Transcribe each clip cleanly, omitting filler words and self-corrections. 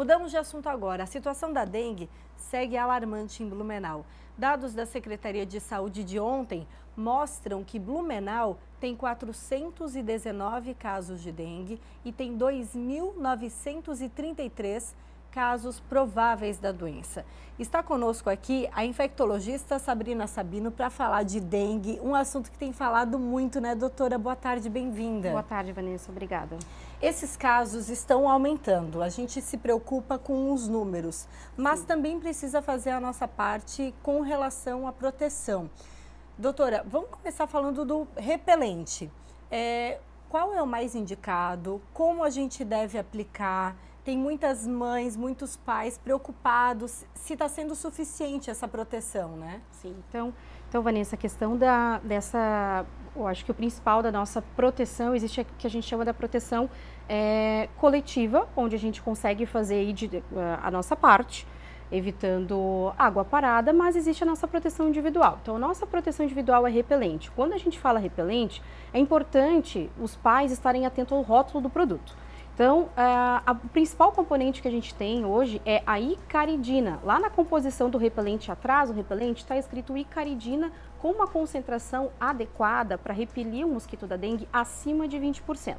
Mudamos de assunto agora. A situação da dengue segue alarmante em Blumenau. Dados da Secretaria de Saúde de ontem mostram que Blumenau tem 419 casos de dengue e tem 2.933 casos prováveis da doença. Está conosco aqui a infectologista Sabrina Sabino para falar de dengue, um assunto que tem falado muito, né, doutora? Boa tarde, bem-vinda. Boa tarde, Vanessa, obrigada. Esses casos estão aumentando, a gente se preocupa com os números, mas também precisa fazer a nossa parte com relação à proteção. Doutora, vamos começar falando do repelente. Qual é o mais indicado? Como a gente deve aplicar? Tem muitas mães, muitos pais preocupados se está sendo suficiente essa proteção, né? Sim, então Vanessa, a questão eu acho que o principal da nossa proteção, existe o que a gente chama da proteção coletiva, onde a gente consegue fazer aí a nossa parte, evitando água parada, mas existe a nossa proteção individual. Então, a nossa proteção individual é repelente. Quando a gente fala repelente, é importante os pais estarem atentos ao rótulo do produto. Então, o principal componente que a gente tem hoje é a icaridina. Lá na composição do repelente atrás, o repelente está escrito icaridina com uma concentração adequada para repelir o mosquito da dengue acima de 20%.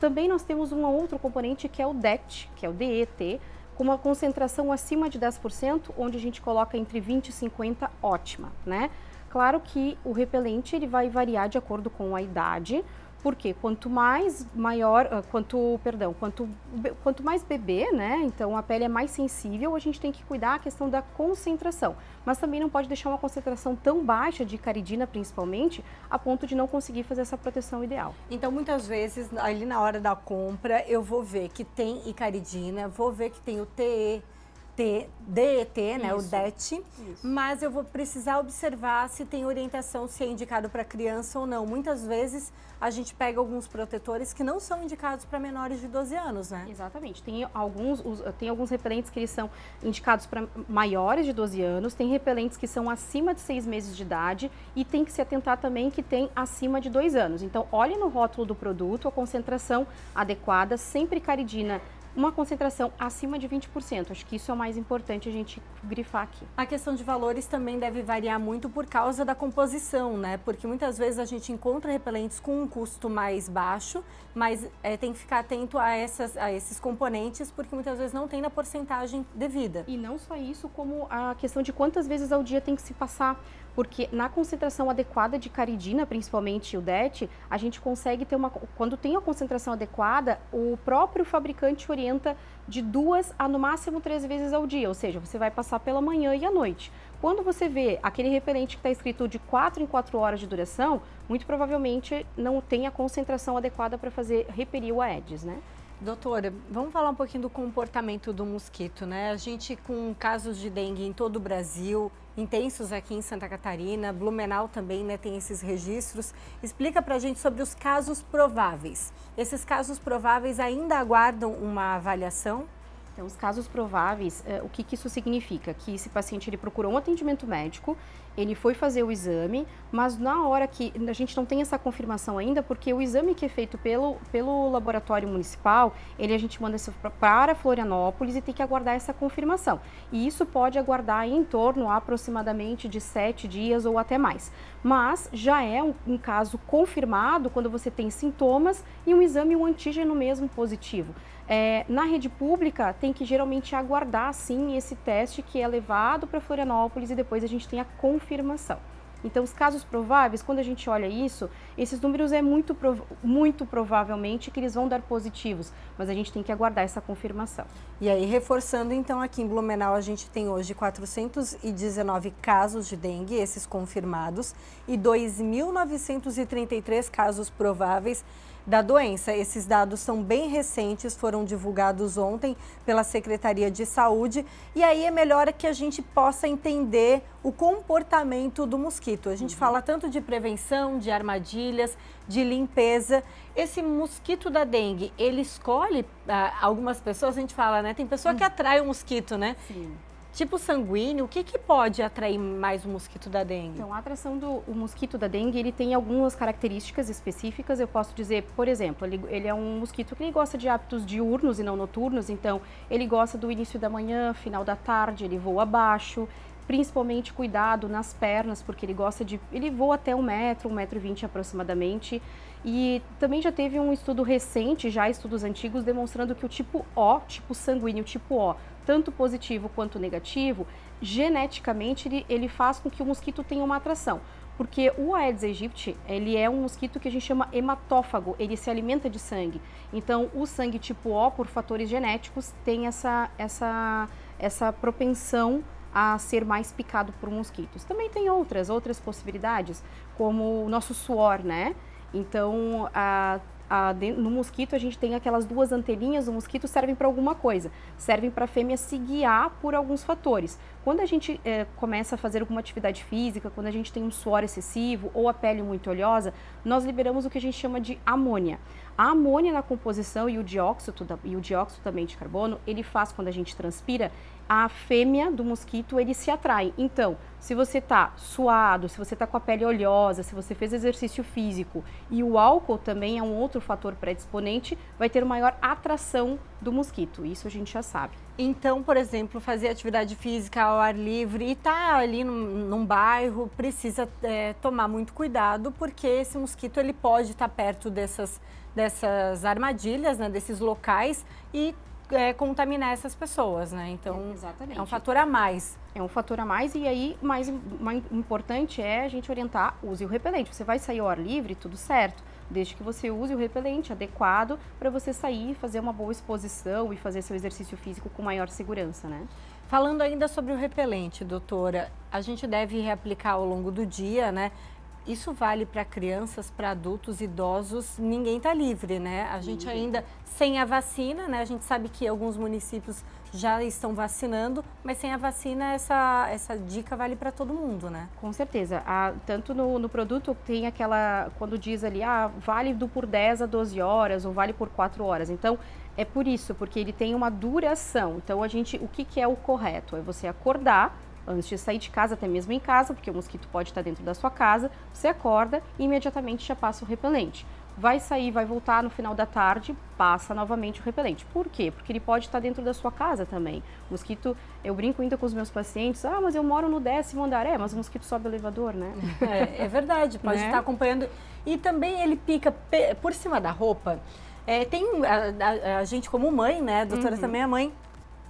Também nós temos um outro componente que é o DET, que é o DET, com uma concentração acima de 10%, onde a gente coloca entre 20 e 50, ótima, né? Claro que o repelente ele vai variar de acordo com a idade, porque quanto mais bebê, né? Então a pele é mais sensível, a gente tem que cuidar a questão da concentração. Mas também não pode deixar uma concentração tão baixa de icaridina, principalmente, a ponto de não conseguir fazer essa proteção ideal. Então, muitas vezes, ali na hora da compra, eu vou ver que tem icaridina, vou ver que tem o DET, né, o DET, mas eu vou precisar observar se tem orientação, se é indicado para criança ou não. Muitas vezes a gente pega alguns protetores que não são indicados para menores de 12 anos, né? Exatamente. Tem alguns repelentes que eles são indicados para maiores de 12 anos, tem repelentes que são acima de 6 meses de idade e tem que se atentar também que tem acima de 2 anos. Então, olhe no rótulo do produto a concentração adequada, sempre icaridina, uma concentração acima de 20%. Acho que isso é o mais importante a gente grifar aqui. A questão de valores também deve variar muito por causa da composição, né? Porque muitas vezes a gente encontra repelentes com um custo mais baixo, mas tem que ficar atento a esses componentes, porque muitas vezes não tem na porcentagem devida. E não só isso, como a questão de quantas vezes ao dia tem que se passar, porque na concentração adequada de caridina, principalmente o DET, a gente consegue ter quando tem a concentração adequada, o próprio fabricante orienta de 2 a no máximo 3 vezes ao dia, ou seja, você vai passar pela manhã e à noite. Quando você vê aquele repelente que está escrito de 4 em 4 horas de duração, muito provavelmente não tem a concentração adequada para repelir o Aedes, né? Doutora, vamos falar um pouquinho do comportamento do mosquito, né? A gente com casos de dengue em todo o Brasil, intensos aqui em Santa Catarina, Blumenau também, né, tem esses registros. Explica pra gente sobre os casos prováveis. Esses casos prováveis ainda aguardam uma avaliação? Então, os casos prováveis, o que isso significa? Que esse paciente ele procurou um atendimento médico, ele foi fazer o exame, mas na hora que a gente não tem essa confirmação ainda, porque o exame que é feito pelo laboratório municipal, a gente manda isso para Florianópolis e tem que aguardar essa confirmação. E isso pode aguardar em torno aproximadamente de 7 dias ou até mais. Mas já é um caso confirmado quando você tem sintomas e um exame, um antígeno mesmo positivo. Na rede pública tem que geralmente aguardar sim esse teste que é levado para Florianópolis e depois a gente tem a confirmação. Então os casos prováveis, quando a gente olha isso, esses números é muito provavelmente que eles vão dar positivos, mas a gente tem que aguardar essa confirmação. E aí, reforçando então, aqui em Blumenau a gente tem hoje 419 casos de dengue, esses confirmados, e 2.933 casos prováveis da doença. Esses dados são bem recentes, foram divulgados ontem pela Secretaria de Saúde, e aí é melhor que a gente possa entender o comportamento do mosquito. A gente fala tanto de prevenção, de armadilhas, de limpeza. Esse mosquito da dengue, ele escolhe algumas pessoas, a gente fala, né? Tem pessoa que atrai o mosquito, né? Sim. tipo sanguíneo, o que pode atrair mais o mosquito da dengue? Então, a atração do mosquito da dengue, ele tem algumas características específicas. Eu posso dizer, por exemplo, ele é um mosquito que ele gosta de hábitos diurnos e não noturnos. Então, ele gosta do início da manhã, final da tarde, ele voa abaixo. Principalmente cuidado nas pernas, porque ele voa até 1 metro, 1,20 m aproximadamente. E também já teve um estudo recente, já estudos antigos, demonstrando que o tipo O, tipo sanguíneo, tipo O, tanto positivo quanto negativo, geneticamente ele faz com que o mosquito tenha uma atração. Porque o Aedes aegypti, ele é um mosquito que a gente chama hematófago, ele se alimenta de sangue. Então, o sangue tipo O, por fatores genéticos, tem essa propensão a ser mais picado por mosquitos. Também tem outras possibilidades, como o nosso suor, né? Então, no mosquito a gente tem aquelas 2 anteninhas do mosquito, servem para alguma coisa, servem para a fêmea se guiar por alguns fatores. Quando a gente começa a fazer alguma atividade física, quando a gente tem um suor excessivo ou a pele muito oleosa, nós liberamos o que a gente chama de amônia. A amônia na composição e o dióxido também de carbono, ele faz, quando a gente transpira, a fêmea do mosquito, ele se atrai. Então, se você está suado, se você está com a pele oleosa, se você fez exercício físico e o álcool também é um outro fator predisponente, vai ter maior atração do mosquito. Isso a gente já sabe. Então, por exemplo, fazer atividade física ao ar livre e tá ali num bairro, precisa tomar muito cuidado, porque esse mosquito ele pode estar perto dessas armadilhas, né, desses locais e contaminar essas pessoas, né? Então, exatamente. É um fator a mais. É um fator a mais e aí mais importante é a gente orientar, use o repelente. Você vai sair ao ar livre, tudo certo, desde que você use o repelente adequado para você sair, fazer uma boa exposição e fazer seu exercício físico com maior segurança, né? Falando ainda sobre o repelente, doutora, a gente deve reaplicar ao longo do dia, né? Isso vale para crianças, para adultos, idosos, ninguém está livre, né? A gente ainda, sem a vacina, né? A gente sabe que alguns municípios já estão vacinando, mas sem a vacina essa dica vale para todo mundo, né? Com certeza. Tanto no produto tem aquela, quando diz ali, válido por 10 a 12 horas ou vale por 4 horas. Então, é por isso, porque ele tem uma duração. Então, o que é o correto? É você acordar, antes de sair de casa, até mesmo em casa, porque o mosquito pode estar dentro da sua casa, você acorda e imediatamente já passa o repelente. Vai sair, vai voltar no final da tarde, passa novamente o repelente. Por quê? Porque ele pode estar dentro da sua casa também. O mosquito, eu brinco ainda com os meus pacientes, mas eu moro no 10º andar. Mas o mosquito sobe o elevador, né? É verdade, pode estar acompanhando. E também ele pica por cima da roupa. Tem a gente como mãe, né, a doutora também é mãe,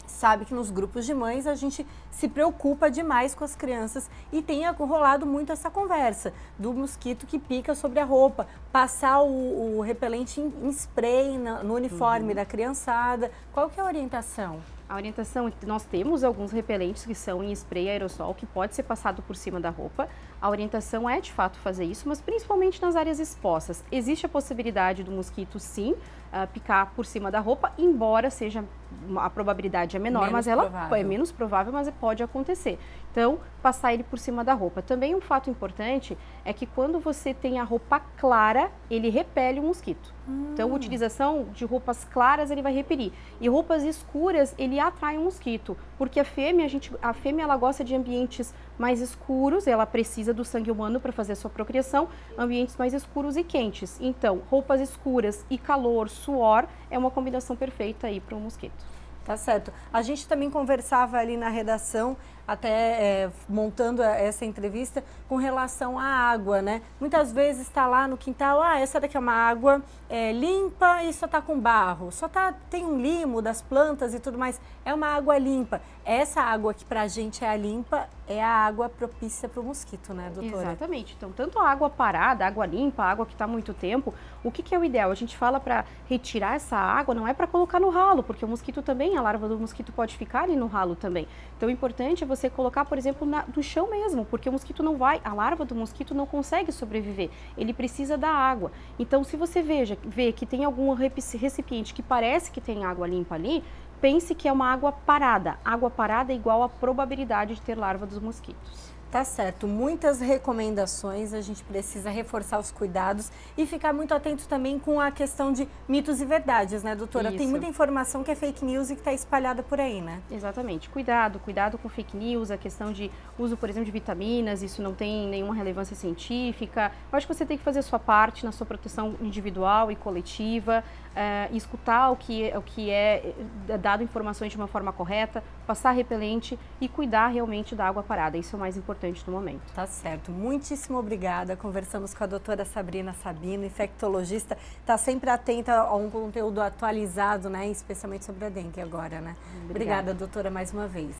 sabe que nos grupos de mães a gente se preocupa demais com as crianças e tem rolado muito essa conversa do mosquito que pica sobre a roupa, passar o repelente em spray no uniforme da criançada. Qual que é a orientação? A orientação, nós temos alguns repelentes que são em spray aerossol que pode ser passado por cima da roupa. A orientação é de fato fazer isso, mas principalmente nas áreas expostas. Existe a possibilidade do mosquito sim picar por cima da roupa, embora a probabilidade é menor, mas ela é menos provável, mas pode acontecer. Então, passar ele por cima da roupa. Também um fato importante é que quando você tem a roupa clara, ele repele o mosquito. Então, a utilização de roupas claras, ele vai repelir. E roupas escuras, ele atrai o mosquito. Porque a fêmea ela gosta de ambientes mais escuros, ela precisa do sangue humano para fazer a sua procriação, ambientes mais escuros e quentes. Então, roupas escuras e calor, suor, é uma combinação perfeita aí para o mosquito. Tá certo. A gente também conversava ali na redação, até montando essa entrevista, com relação à água, né? Muitas vezes está lá no quintal, essa daqui é uma água limpa e só está com barro, tem um limo das plantas e tudo mais, é uma água limpa. Essa água que pra gente é a limpa, é a água propícia para o mosquito, né, doutora? Exatamente. Então, tanto a água parada, a água limpa, a água que está há muito tempo, o que é o ideal? A gente fala para retirar essa água, não é para colocar no ralo, porque o mosquito também, a larva do mosquito pode ficar ali no ralo também. Então, o importante é você colocar, por exemplo, no chão mesmo, porque o mosquito a larva do mosquito não consegue sobreviver, ele precisa da água. Então, se você vê que tem algum recipiente que parece que tem água limpa ali, pense que é uma água parada. Água parada é igual à probabilidade de ter larva dos mosquitos. Tá certo, muitas recomendações, a gente precisa reforçar os cuidados e ficar muito atento também com a questão de mitos e verdades, né, doutora? Isso. Tem muita informação que é fake news e que está espalhada por aí, né? Exatamente. Cuidado com fake news, a questão de uso, por exemplo, de vitaminas, isso não tem nenhuma relevância científica. Eu acho que você tem que fazer a sua parte na sua proteção individual e coletiva, escutar o que é dado informações de uma forma correta, passar repelente e cuidar realmente da água parada. Isso é o mais importante no momento. Tá certo. Muitíssimo obrigada. Conversamos com a doutora Sabrina Sabino, infectologista. Está sempre atenta a um conteúdo atualizado, né? Especialmente sobre a dengue agora, né? Obrigada, doutora, mais uma vez.